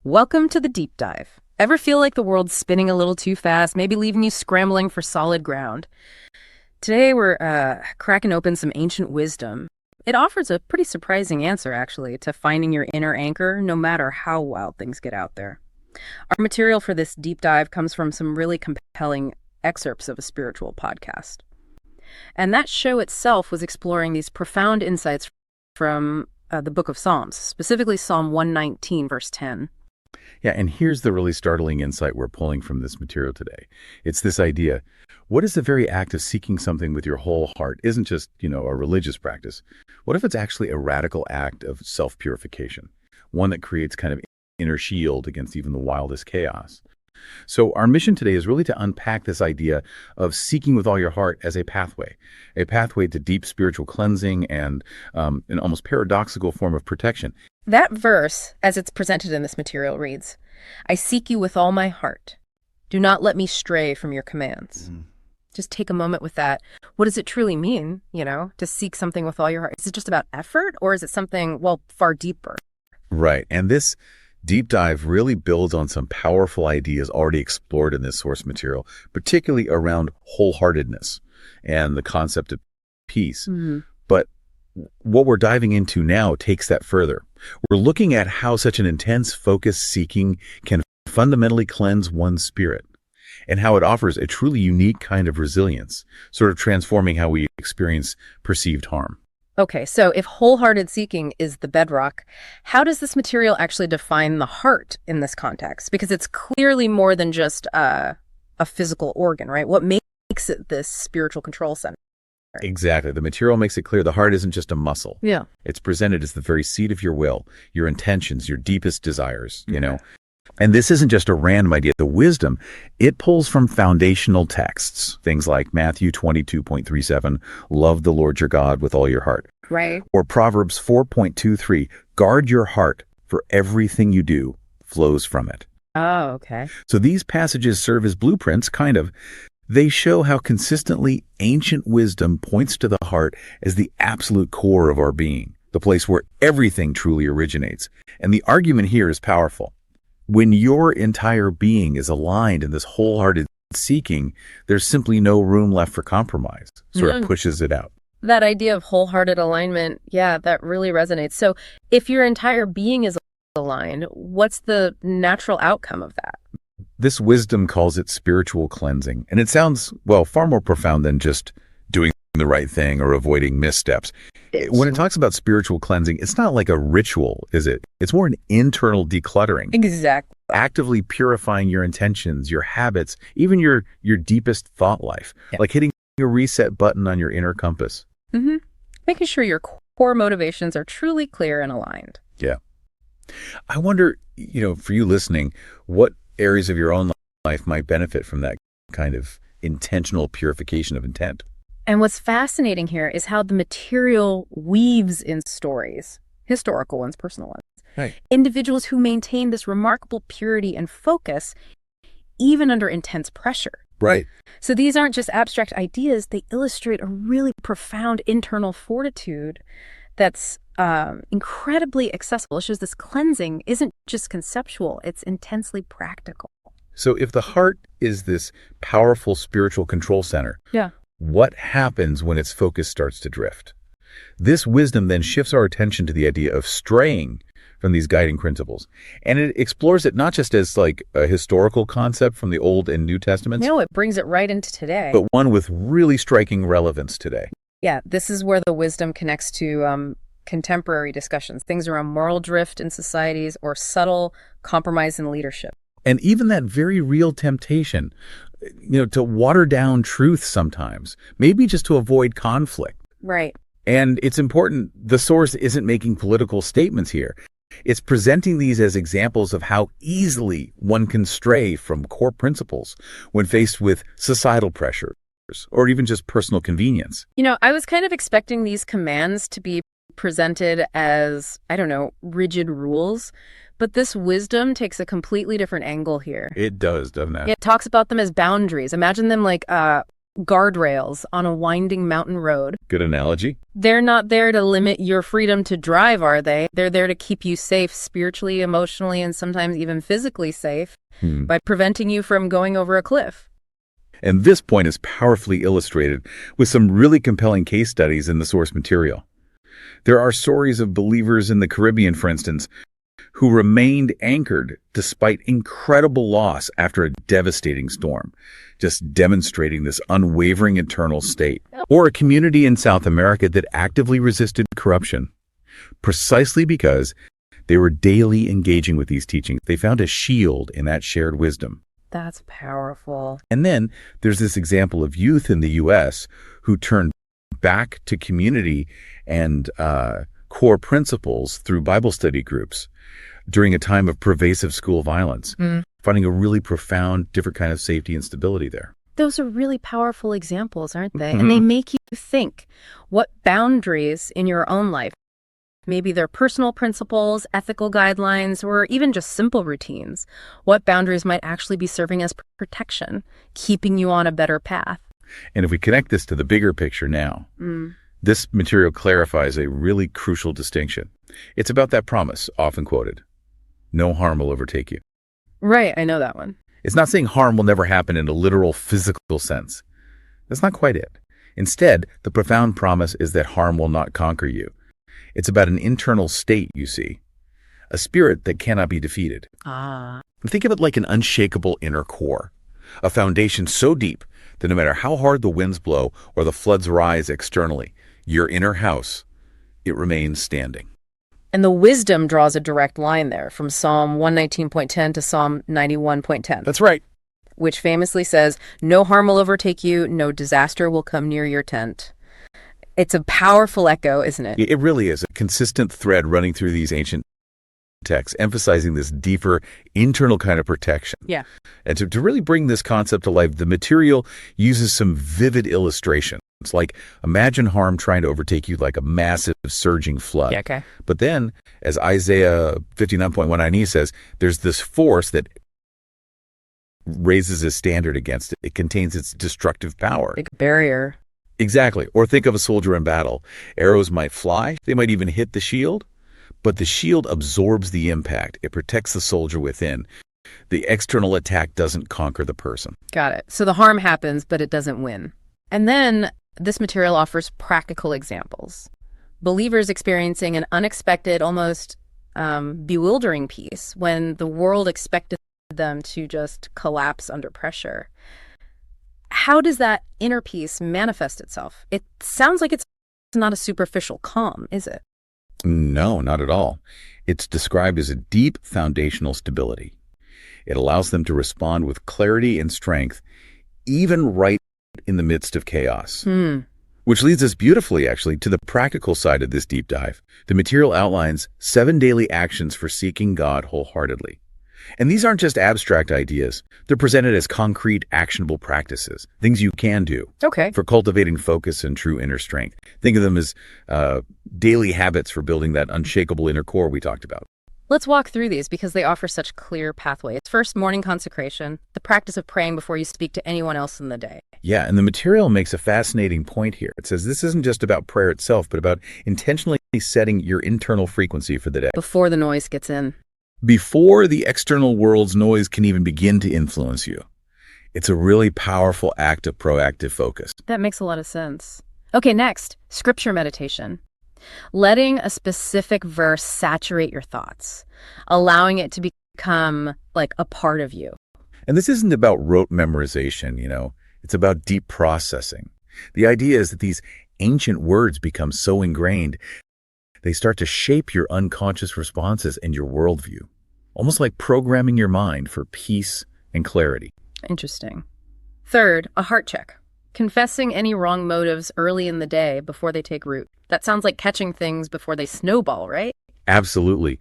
Welcome to the deep dive. Ever feel like the world's spinning a little too fast, maybe leaving you scrambling for solid ground? Today we're cracking open some ancient wisdom. It offers a pretty surprising answer, actually, to finding your inner anchor, no matter how wild things get out there. Our material for this deep dive comes from some really compelling excerpts of a spiritual podcast. And that show itself was exploring these profound insights from the book of Psalms, specifically Psalm 119, verse 10. Yeah, and here's the really startling insight we're pulling from this material today. It's this idea: what if the very act of seeking something with your whole heart isn't just, a religious practice? What if it's actually a radical act of self-purification, one that creates kind of inner shield against even the wildest chaos? So our mission today is really to unpack this idea of seeking with all your heart as a pathway to deep spiritual cleansing and an almost paradoxical form of protection. That verse, as it's presented in this material, reads, "I seek you with all my heart. Do not let me stray from your commands." Just take a moment with that. What does it truly mean, to seek something with all your heart? Is it just about effort, or is it something, far deeper? Right. And this deep dive really builds on some powerful ideas already explored in this source material, particularly around wholeheartedness and the concept of peace. But what we're diving into now takes that further. We're looking at how such an intense, focused seeking can fundamentally cleanse one's spirit, and how it offers a truly unique kind of resilience, sort of transforming how we experience perceived harm. Okay, so if wholehearted seeking is the bedrock, how does this material actually define the heart in this context? Because it's clearly more than just a physical organ, right? What makes it this spiritual control center? Exactly. The material makes it clear the heart isn't just a muscle. Yeah. It's presented as the very seat of your will, your intentions, your deepest desires, And this isn't just a random idea. The wisdom, it pulls from foundational texts, things like Matthew 22.37, love the Lord your God with all your heart. Right. Or Proverbs 4.23, guard your heart, for everything you do flows from it. Oh, okay. So these passages serve as blueprints, kind of. They show how consistently ancient wisdom points to the heart as the absolute core of our being, the place where everything truly originates. And the argument here is powerful. When your entire being is aligned in this wholehearted seeking, there's simply no room left for compromise. Sort of pushes it out. That idea of wholehearted alignment, yeah, that really resonates. So if your entire being is aligned, what's the natural outcome of that? This wisdom calls it spiritual cleansing. And it sounds, far more profound than just doing the right thing or avoiding missteps. When it talks about spiritual cleansing, it's not like a ritual, is it? It's more an internal decluttering. Exactly. Actively purifying your intentions, your habits, even your deepest thought life. Yeah. Like hitting a reset button on your inner compass. Making sure your core motivations are truly clear and aligned. Yeah. I wonder, for you listening, what areas of your own life might benefit from that kind of intentional purification of intent. And what's fascinating here is how the material weaves in stories, historical ones, personal ones. Right. Individuals who maintain this remarkable purity and focus even under intense pressure. Right. So these aren't just abstract ideas, they illustrate a really profound internal fortitude that's incredibly accessible. It shows this cleansing isn't just conceptual, it's intensely practical. So if the heart is this powerful spiritual control center, what happens when its focus starts to drift? This wisdom then shifts our attention to the idea of straying from these guiding principles. And it explores it not just as like a historical concept from the Old and New Testaments. No, it brings it right into today. But one with really striking relevance today. Yeah, this is where the wisdom connects to contemporary discussions, things around moral drift in societies or subtle compromise in leadership. And even that very real temptation, to water down truth sometimes, maybe just to avoid conflict. Right. And it's important, the source isn't making political statements here. It's presenting these as examples of how easily one can stray from core principles when faced with societal pressures or even just personal convenience. I was kind of expecting these commands to be presented as, rigid rules. But this wisdom takes a completely different angle here. It does, doesn't it? It talks about them as boundaries. Imagine them like guardrails on a winding mountain road. Good analogy. They're not there to limit your freedom to drive, are they? They're there to keep you safe spiritually, emotionally, and sometimes even physically safe by preventing you from going over a cliff. And this point is powerfully illustrated with some really compelling case studies in the source material. There are stories of believers in the Caribbean, for instance, who remained anchored despite incredible loss after a devastating storm, just demonstrating this unwavering internal state. Or a community in South America that actively resisted corruption, precisely because they were daily engaging with these teachings. They found a shield in that shared wisdom. That's powerful. And then there's this example of youth in the U.S. who turned back to community and core principles through Bible study groups during a time of pervasive school violence, finding a really profound, different kind of safety and stability there. Those are really powerful examples, aren't they? And they make you think what boundaries in your own life, maybe they're personal principles, ethical guidelines, or even just simple routines, what boundaries might actually be serving as protection, keeping you on a better path. And if we connect this to the bigger picture now, this material clarifies a really crucial distinction. It's about that promise, often quoted. No harm will overtake you. Right, I know that one. It's not saying harm will never happen in a literal physical sense. That's not quite it. Instead, the profound promise is that harm will not conquer you. It's about an internal state, you see, a spirit that cannot be defeated. Think of it like an unshakable inner core, a foundation so deep that no matter how hard the winds blow or the floods rise externally, your inner house, it remains standing. And the wisdom draws a direct line there from Psalm 119.10 to Psalm 91.10. That's right. Which famously says, no harm will overtake you, no disaster will come near your tent. It's a powerful echo, isn't it? It really is a consistent thread running through these ancient texts, emphasizing this deeper internal kind of protection. Yeah. And to really bring this concept to life, the material uses some vivid illustrations. It's like, imagine harm trying to overtake you like a massive surging flood. Yeah, okay. But then, as Isaiah 59.1 says, there's this force that raises a standard against it. It contains its destructive power. Big barrier. Exactly. Or think of a soldier in battle. Arrows might fly. They might even hit the shield. But the shield absorbs the impact. It protects the soldier within. The external attack doesn't conquer the person. Got it. So the harm happens, but it doesn't win. And then this material offers practical examples. Believers experiencing an unexpected, almost bewildering peace when the world expected them to just collapse under pressure. How does that inner peace manifest itself? It sounds like it's not a superficial calm, is it? No, not at all. It's described as a deep foundational stability. It allows them to respond with clarity and strength, even right in the midst of chaos. Which leads us beautifully, actually, to the practical side of this deep dive. The material outlines 7 daily actions for seeking God wholeheartedly. And these aren't just abstract ideas. They're presented as concrete, actionable practices, things you can do for cultivating focus and true inner strength. Think of them as daily habits for building that unshakable inner core we talked about. Let's walk through these because they offer such clear pathways. First, morning consecration, the practice of praying before you speak to anyone else in the day. Yeah, and the material makes a fascinating point here. It says this isn't just about prayer itself, but about intentionally setting your internal frequency for the day. Before the noise gets in. Before the external world's noise can even begin to influence you. It's a really powerful act of proactive focus. That makes a lot of sense. Okay, next, scripture meditation. Letting a specific verse saturate your thoughts, allowing it to become like a part of you. And this isn't about rote memorization, it's about deep processing. The idea is that these ancient words become so ingrained, they start to shape your unconscious responses and your worldview, almost like programming your mind for peace and clarity. Interesting. Third, a heart check. Confessing any wrong motives early in the day before they take root. That sounds like catching things before they snowball, right? Absolutely.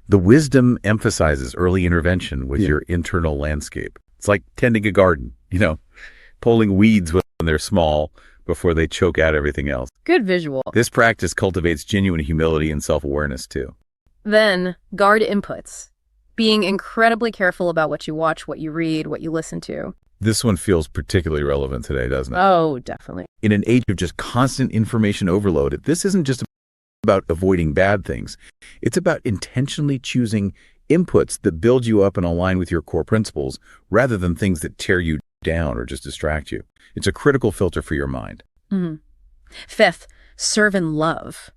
The wisdom emphasizes early intervention with your internal landscape. It's like tending a garden, pulling weeds when they're small before they choke out everything else. Good visual. This practice cultivates genuine humility and self-awareness too. Then, guard inputs. Being incredibly careful about what you watch, what you read, what you listen to. This one feels particularly relevant today, doesn't it? Oh, definitely. In an age of just constant information overload, this isn't just about avoiding bad things. It's about intentionally choosing inputs that build you up and align with your core principles rather than things that tear you down or just distract you. It's a critical filter for your mind. Mhm. Fifth, serve in love.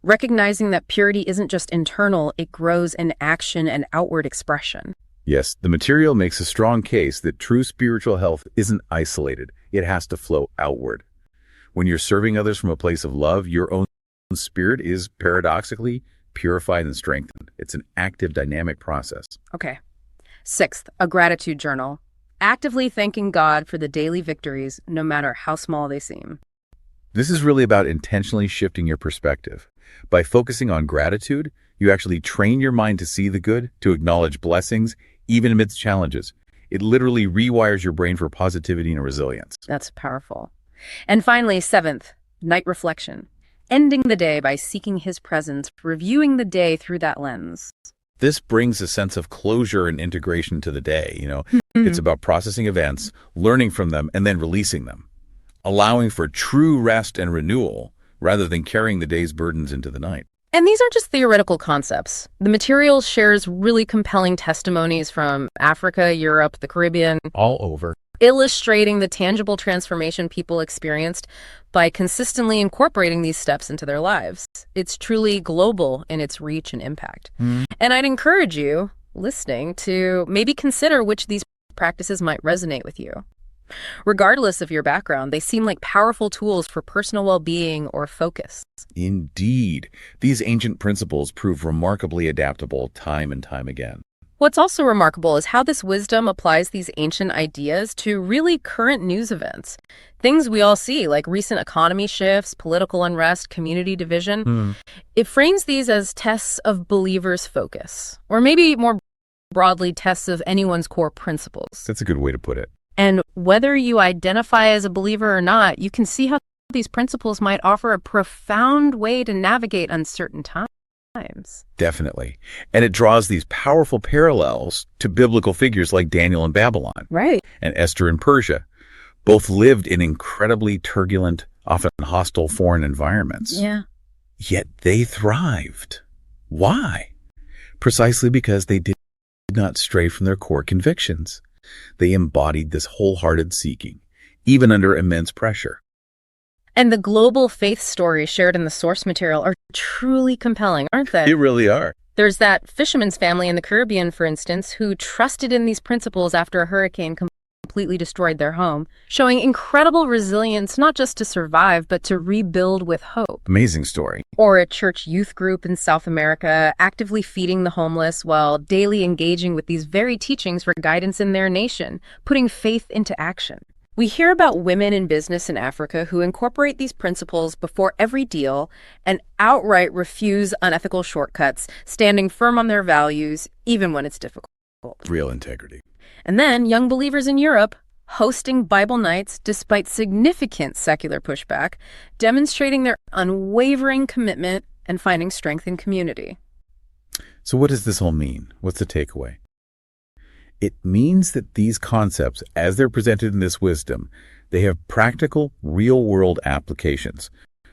Recognizing that purity isn't just internal, it grows in action and outward expression. Yes, the material makes a strong case that true spiritual health isn't isolated. It has to flow outward. When you're serving others from a place of love, your own spirit is paradoxically purified and strengthened. It's an active, dynamic process. Okay. Sixth, a gratitude journal. Actively thanking God for the daily victories, no matter how small they seem. This is really about intentionally shifting your perspective. By focusing on gratitude, you actually train your mind to see the good, to acknowledge blessings, even amidst challenges. It literally rewires your brain for positivity and resilience. That's powerful. And finally, seventh, night reflection. Ending the day by seeking his presence, reviewing the day through that lens. This brings a sense of closure and integration to the day. It's about processing events, learning from them, and then releasing them, allowing for true rest and renewal rather than carrying the day's burdens into the night. And these aren't just theoretical concepts. The material shares really compelling testimonies from Africa, Europe, the Caribbean, All over. illustrating the tangible transformation people experienced by consistently incorporating these steps into their lives. It's truly global in its reach and impact. And I'd encourage you, listening, to maybe consider which of these practices might resonate with you. Regardless of your background, they seem like powerful tools for personal well-being or focus. Indeed, these ancient principles prove remarkably adaptable time and time again. What's also remarkable is how this wisdom applies these ancient ideas to really current news events. Things we all see, like recent economy shifts, political unrest, community division. It frames these as tests of believers' focus, or maybe more broadly, tests of anyone's core principles. That's a good way to put it. And whether you identify as a believer or not, you can see how these principles might offer a profound way to navigate uncertain times. Definitely. And it draws these powerful parallels to biblical figures like Daniel in Babylon. Right. And Esther in Persia. Both lived in incredibly turbulent, often hostile foreign environments. Yeah. Yet they thrived. Why? Precisely because they did not stray from their core convictions. They embodied this wholehearted seeking, even under immense pressure. And the global faith stories shared in the source material are truly compelling, aren't they? They really are. There's that fisherman's family in the Caribbean, for instance, who trusted in these principles after a hurricane completely destroyed their home, showing incredible resilience not just to survive, but to rebuild with hope. Amazing story. Or a church youth group in South America actively feeding the homeless while daily engaging with these very teachings for guidance in their nation, putting faith into action. We hear about women in business in Africa who incorporate these principles before every deal and outright refuse unethical shortcuts, standing firm on their values, even when it's difficult. Real integrity. And then young believers in Europe hosting Bible nights despite significant secular pushback, demonstrating their unwavering commitment and finding strength in community. So what does this all mean? What's the takeaway? It means that these concepts, as they're presented in this wisdom, they have practical, real-world applications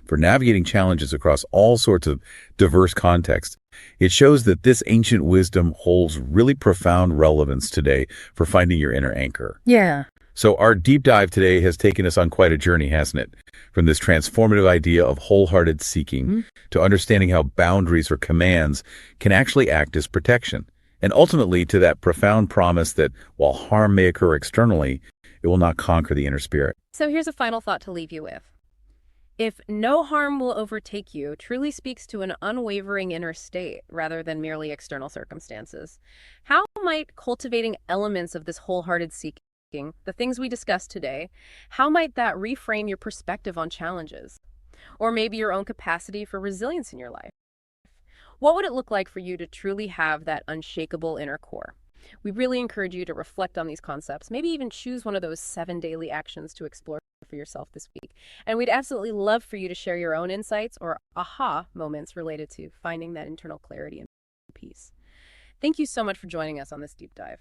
for navigating challenges across all sorts of diverse contexts. It shows that this ancient wisdom holds really profound relevance today for finding your inner anchor. Yeah. So our deep dive today has taken us on quite a journey, hasn't it? From this transformative idea of wholehearted seeking to understanding how boundaries or commands can actually act as protection. And ultimately to that profound promise that while harm may occur externally, it will not conquer the inner spirit. So here's a final thought to leave you with. If no harm will overtake you truly speaks to an unwavering inner state rather than merely external circumstances, how might cultivating elements of this wholehearted seeking, the things we discussed today, how might that reframe your perspective on challenges? Or maybe your own capacity for resilience in your life? What would it look like for you to truly have that unshakable inner core? We really encourage you to reflect on these concepts, maybe even choose one of those 7 daily actions to explore for yourself this week. And we'd absolutely love for you to share your own insights or aha moments related to finding that internal clarity and peace. Thank you so much for joining us on this deep dive.